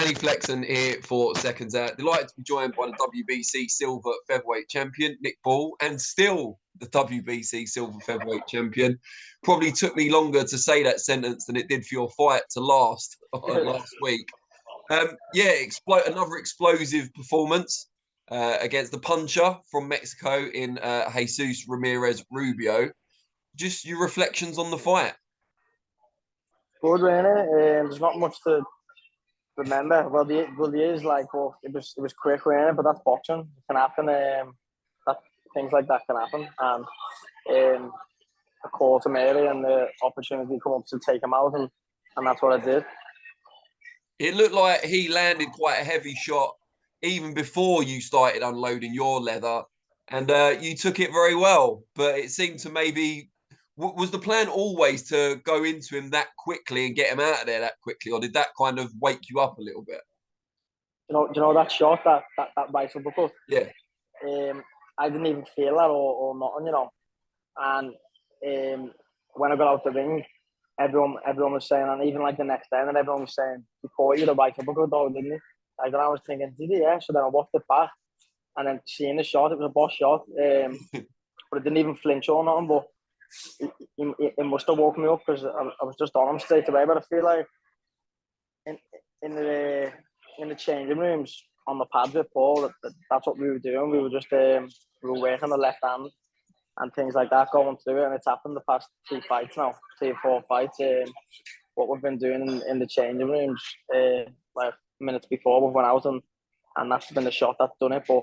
Danny Flexen here for Seconds Out. Delighted to be joined by the WBC Silver Featherweight Champion, Nick Ball, and still the WBC Silver Featherweight Champion. Probably took me longer to say that sentence than it did for your fight to last week. Another explosive performance against the puncher from Mexico in Jesus Ramirez Rubio. Just your reflections on the fight. Good, really. There's not much to remember. Well, the years it was quick, really, but that's boxing. It can happen. Things like that can happen, and a call to Mary and the opportunity come up to take him out, and that's what I did. It looked like he landed quite a heavy shot even before you started unloading your leather, and you took it very well. But it seemed to maybe. Was the plan always to go into him that quickly and get him out of there that quickly, or did that kind of wake you up a little bit? Do you know that shot, that right uppercut? Yeah. I didn't even feel that or nothing, you know. And when I got out the ring, everyone was saying, and even like the next day, and everyone was saying, "He caught you the right uppercut, though, didn't he?" Like, and I was thinking, did he? Yeah. So then I watched it back, and then seeing the shot, it was a boss shot, but it didn't even flinch or nothing, but. It must have woken me up because I was just on him straight away. But I feel like in the changing rooms on the pads with Paul, that's what we were doing. We were just we were working the left hand and things like that, going through it. And it's happened the past 3 or 4 fights. What we've been doing in the changing rooms, like minutes before we went out, and that's been the shot that's done it. But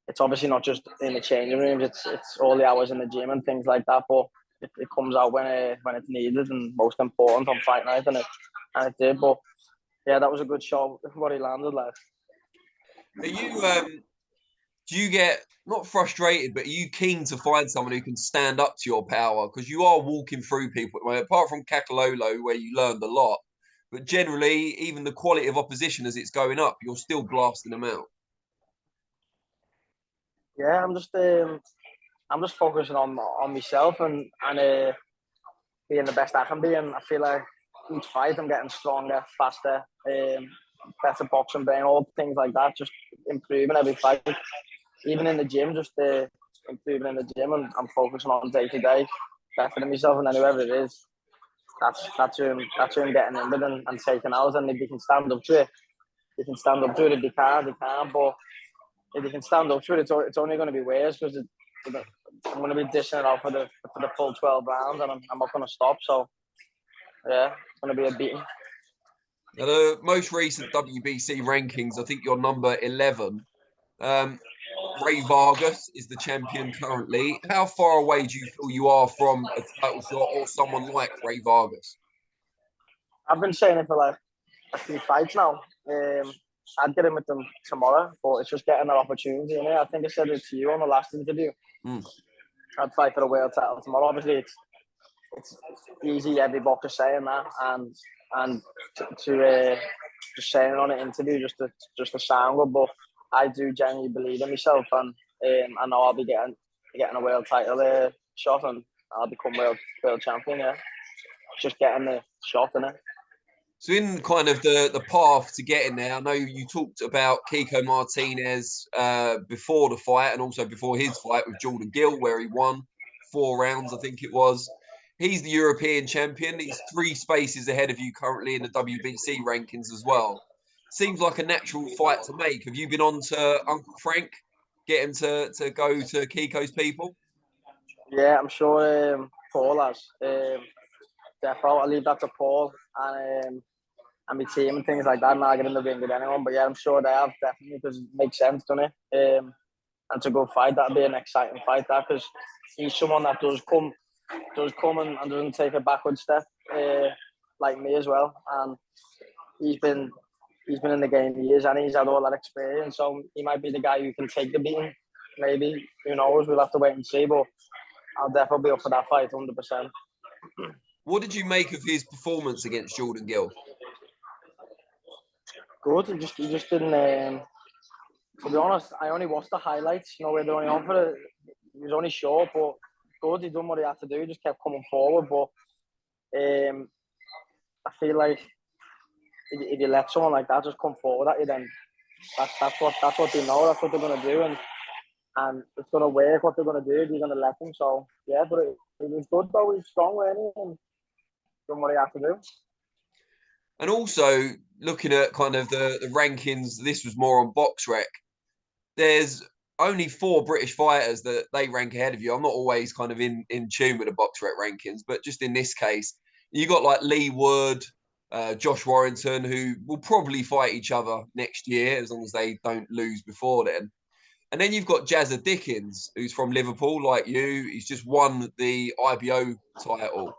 it's obviously not just in the changing rooms. It's all the hours in the gym and things like that. But it comes out when it's needed and most important on fight night, and it did. But yeah, that was a good shot. What he landed like. Are you do you get not frustrated, but are you keen to find someone who can stand up to your power? Because you are walking through people. Apart from Kakalolo, where you learned a lot, but generally, even the quality of opposition as it's going up, you're still blasting them out. Yeah, I'm just focusing on myself and being the best I can be, and I feel like each fight I'm getting stronger, faster, better boxing brain, all things like that. Just improving every fight, even in the gym, just improving in the gym, and I'm focusing on day to day, bettering myself, and then whoever it is, that's who I'm getting in with and taking out. And if they can stand up to it, they can stand up to it. If they can't, they can't. But if they can stand up to it, it's only going to be worse because I'm going to be dishing it out for the full 12 rounds, and I'm not going to stop. So, yeah, it's going to be a beating. Now, the most recent WBC rankings, I think you're number 11. Ray Vargas is the champion currently. How far away do you feel you are from a title shot or someone like Ray Vargas? I've been saying it for like a few fights now. I'd get in with them tomorrow, but it's just getting that opportunity. You know? I think I said it to you on the last interview. I'd fight for the world title tomorrow. Obviously, it's easy. Every boxer saying that, and to just saying it on an interview just to sound good. But I do genuinely believe in myself, and I know I'll be getting a world title shot, and I'll become world champion. Yeah, just getting the shot in it. So in kind of the path to getting there, I know you talked about Kiko Martinez before the fight and also before his fight with Jordan Gill, where he won 4 rounds, I think it was. He's the European champion. He's 3 spaces ahead of you currently in the WBC rankings as well. Seems like a natural fight to make. Have you been on to Uncle Frank, get him to go to Kiko's people? Yeah, I'm sure Paul has. Therefore, I'll leave that to Paul and my team and things like that. I'm not getting in the ring with anyone, but yeah, I'm sure they have, definitely, because it makes sense, doesn't it? And to go fight, that'll be an exciting fight, that, because he's someone that does come and doesn't take a backward step, like me as well. And he's been in the game years, and he's had all that experience, so he might be the guy who can take the beating. Maybe, who knows? We'll have to wait and see, but I'll definitely be up for that fight, 100%. What did you make of his performance against Jordan Gill? Good. He just didn't. To be honest, I only watched the highlights. You know, where they're only on for it. He was only short, but good. He done what he had to do. He just kept coming forward. But I feel like if you let someone like that just come forward at you, then that's what they know. That's what they're gonna do, and it's gonna work. What they're gonna do, you're gonna let them. So yeah, but it was good though. He's strong, really, and done what he had to do. And also looking at kind of the rankings, this was more on BoxRec. There's only 4 British fighters that they rank ahead of you. I'm not always kind of in tune with the BoxRec rankings, but just in this case, you got like Lee Wood, Josh Warrington, who will probably fight each other next year as long as they don't lose before then. And then you've got Jazza Dickens, who's from Liverpool, like you. He's just won the IBO title.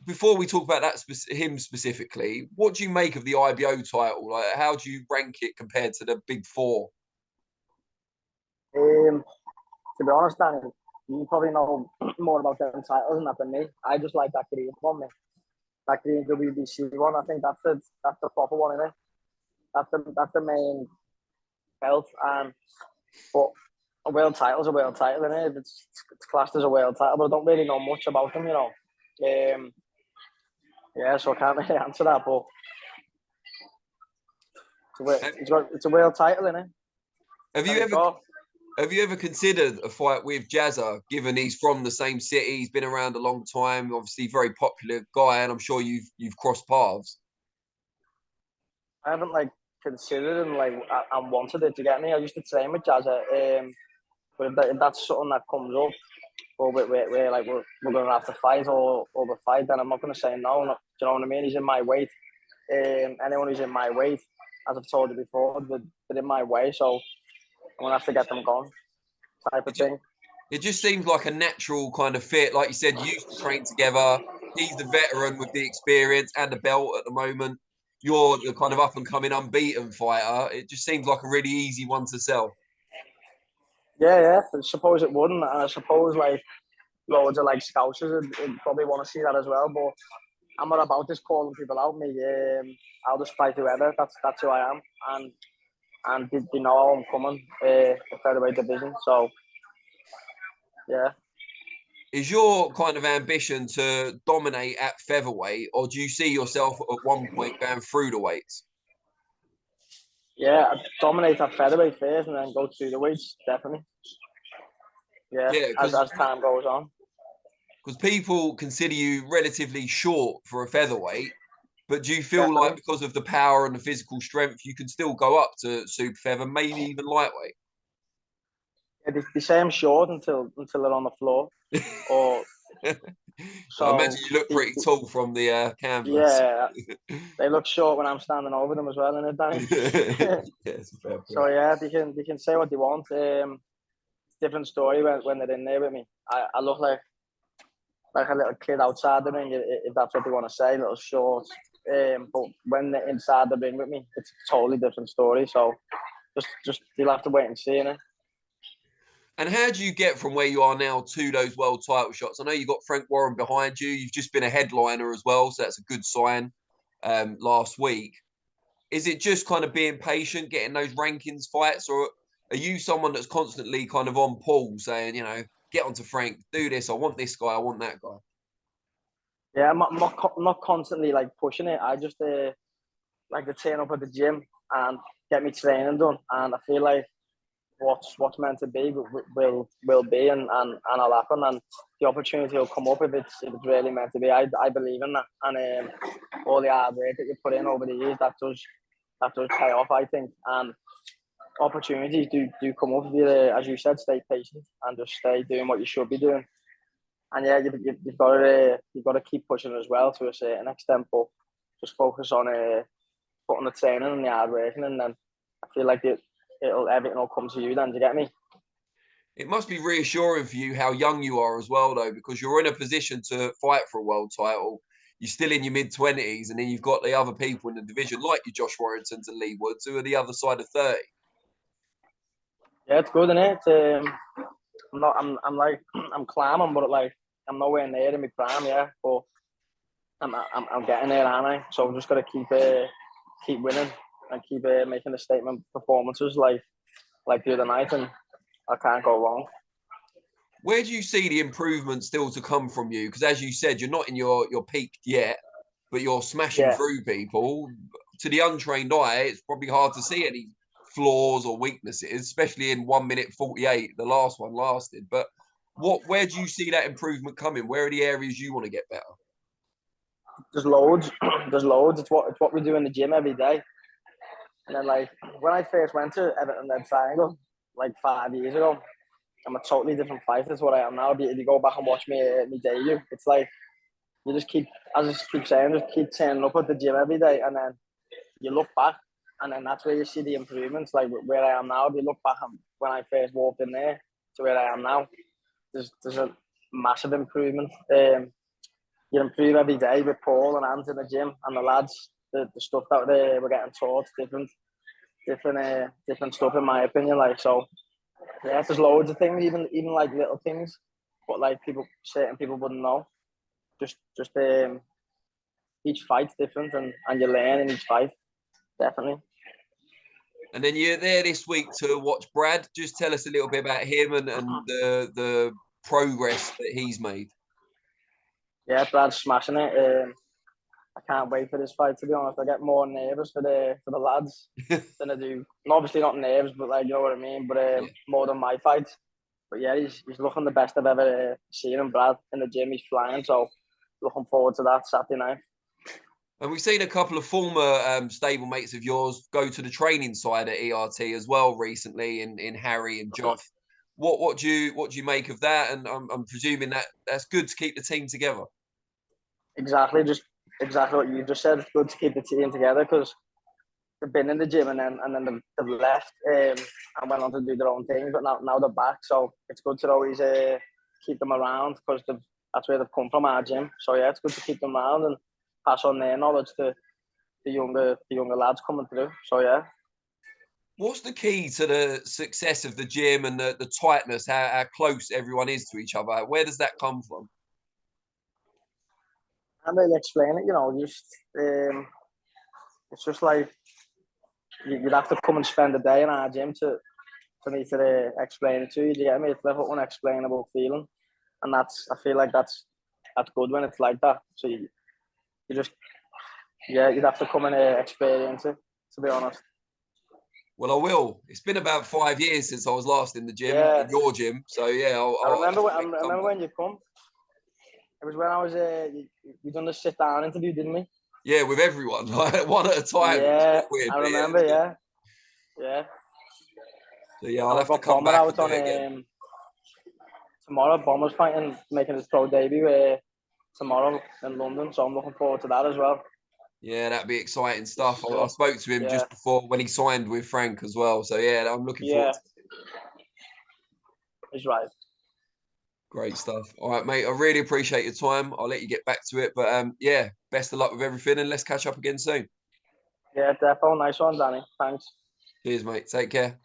Before we talk about that him specifically, what do you make of the IBO title? Like, how do you rank it compared to the big 4? To be honest, Danny, you probably know more about them titles than me. I just like that green one, man. That green WBC one. I think that's the proper one, isn't it? That's the main belt. But a world title's a world title, isn't it? It's classed as a world title, but I don't really know much about them, you know. Yeah, so I can't really answer that, but it's a world title, isn't it? Have you ever considered a fight with Jazza, given he's from the same city, he's been around a long time, obviously very popular guy, and I'm sure you've crossed paths? I haven't considered and I wanted it to get me. I used to train with Jazza, but if that's something that comes up, or we're going to have to fight or the fight, then I'm not going to say no. Do you know what I mean? He's in my weight. Anyone who's in my weight, as I've told you before, they're in my way, so I'm going to have to get them gone, type of thing. It just seems like a natural kind of fit. Like you said, you used to train together. He's the veteran with the experience and the belt at the moment. You're the kind of up-and-coming unbeaten fighter. It just seems like a really easy one to sell. Yeah. I suppose it wouldn't. And I suppose loads of scousers would probably want to see that as well. But I'm not about this calling people out. I'll just fight whoever. That's who I am. And they know how I'm coming, the featherweight division. So yeah. Is your kind of ambition to dominate at featherweight, or do you see yourself at one point going through the weights? Yeah, I'd dominate at featherweight first and then go through the weights, definitely. Yeah, as time goes on. Because people consider you relatively short for a featherweight, but do you feel like because of the power and the physical strength, you can still go up to super feather, maybe even lightweight? Yeah, they say I'm short until they're on the floor. Or so I imagine you look pretty tall from the canvas. Yeah, they look short when I'm standing over them as well, innit, Danny? So yeah, they can say what they want. Different story when they're in there with me. I look like a little kid outside the ring, if that's what they want to say, little short. But when they're inside the ring with me, it's a totally different story. So just you'll have to wait and see, innit? And how do you get from where you are now to those world title shots? I know you've got Frank Warren behind you. You've just been a headliner as well, so that's a good sign last week. Is it just kind of being patient, getting those rankings fights, or are you someone that's constantly kind of on Paul saying, get onto Frank, do this, I want this guy, I want that guy? Yeah, I'm not constantly pushing it. I just like to turn up at the gym and get me training done, and I feel like what's meant to be will be and it'll happen, and the opportunity will come up if it's really meant to be. I believe in that, and all the hard work that you put in over the years, that does pay off, I think. And opportunities do come up if you, as you said, stay patient and just stay doing what you should be doing. And yeah, you've got to keep pushing as well to a certain extent, but just focus on putting the training and the hard working, and then I feel like everything will come to you then. Do you get me? It must be reassuring for you how young you are as well, though, because you're in a position to fight for a world title. You're still in your mid-20s, and then you've got the other people in the division, like your Josh Warringtons and Lee Woods, who are the other side of 30. Yeah, it's good, isn't it? I'm climbing, but I'm nowhere near in my prime, yeah. But I'm getting there, aren't I? So I'm just gotta keep winning and keep making the statement performances like the other night, and I can't go wrong. Where do you see the improvement still to come from you? Because as you said, you're not in your peak yet, but you're smashing through people. to the untrained eye, it's probably hard to see any flaws or weaknesses, especially in 1 minute 48. The last one lasted, but where do you see that improvement coming? Where are the areas you want to get better? There's loads. There's loads. It's what we do in the gym every day. And then, like, when I first went to Everton Red Triangle, like 5 years ago, I'm a totally different fighter to what I am now. If you go back and watch me debut, it's like you just keep, as I just keep saying, just keep turning up at the gym every day, and then you look back, and then that's where you see the improvements. Like where I am now, if you look back on when I first walked in there to where I am now, there's a massive improvement. You improve every day with Paul and Ant in the gym and the lads. The stuff that we're getting taught, different stuff in my opinion. Like, so, yeah, there's loads of things, even like little things, but like certain people wouldn't know. Just each fight's different, and you learn in each fight, definitely. And then you're there this week to watch Brad. Just tell us a little bit about him and the progress that he's made. Yeah, Brad's smashing it. I can't wait for this fight, to be honest. I get more nervous for the lads than I do. Obviously not nerves, but like, you know what I mean. But more than my fights. But yeah, he's looking the best I've ever seen him. Brad in the gym, he's flying. So looking forward to that Saturday night. And we've seen a couple of former stable mates of yours go to the training side at ERT as well recently, in Harry and Joff. What do you make of that? And I'm presuming that's good to keep the team together. Exactly what you just said. It's good to keep the team together, because they've been in the gym and then they've left and went on to do their own things, but now they're back. So it's good to always keep them around, because that's where they've come from, our gym. So yeah, it's good to keep them around and pass on their knowledge to the younger lads coming through. So yeah. What's the key to the success of the gym and the tightness, how close everyone is to each other? Where does that come from? I can't really explain it, it's just like you'd have to come and spend a day in our gym for me to explain it to you. Do you get me? It's like an unexplainable feeling, and I feel like that's good when it's like that. So you just, yeah, you'd have to come and experience it, to be honest. Well, I will. It's been about 5 years since I was last in the gym, in your gym. So yeah, I remember when you come. It was when I was you done the sit down interview, didn't we? Yeah, with everyone, like one at a time. Yeah, I remember. Yeah. So yeah, I'll have to come back and do it again. Tomorrow, Bomber's fighting, making his pro debut tomorrow in London. So I'm looking forward to that as well. Yeah, that'd be exciting stuff. I spoke to him just before when he signed with Frank as well. So yeah, I'm looking forward to it. He's right. Great stuff. All right, mate. I really appreciate your time. I'll let you get back to it. But yeah, best of luck with everything, and let's catch up again soon. Yeah, definitely. Nice one, Danny. Thanks. Cheers, mate. Take care.